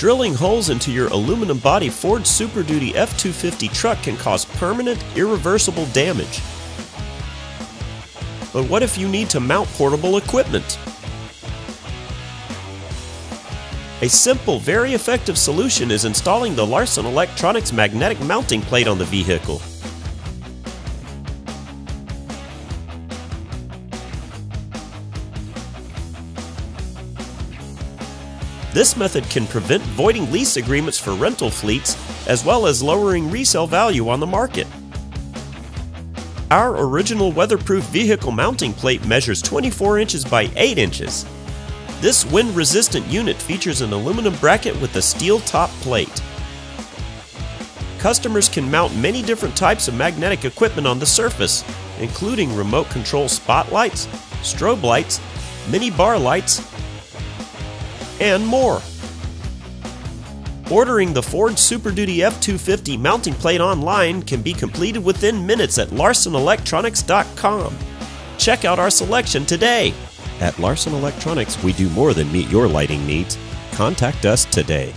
Drilling holes into your aluminum body Ford Superduty F250 truck can cause permanent, irreversible damage. But what if you need to mount portable equipment? A simple, very effective solution is installing the Larson Electronics magnetic mounting plate on the vehicle. This method can prevent voiding lease agreements for rental fleets, as well as lowering resale value on the market. Our original weatherproof vehicle mounting plate measures 24 inches by 8 inches. This wind-resistant unit features an aluminum bracket with a steel top plate. Customers can mount many different types of magnetic equipment on the surface, including remote control spotlights, strobe lights, mini bar lights, and more. Ordering the Ford Superduty F250 mounting plate online can be completed within minutes at larsonelectronics.com. Check out our selection today. At Larson Electronics, we do more than meet your lighting needs. Contact us today.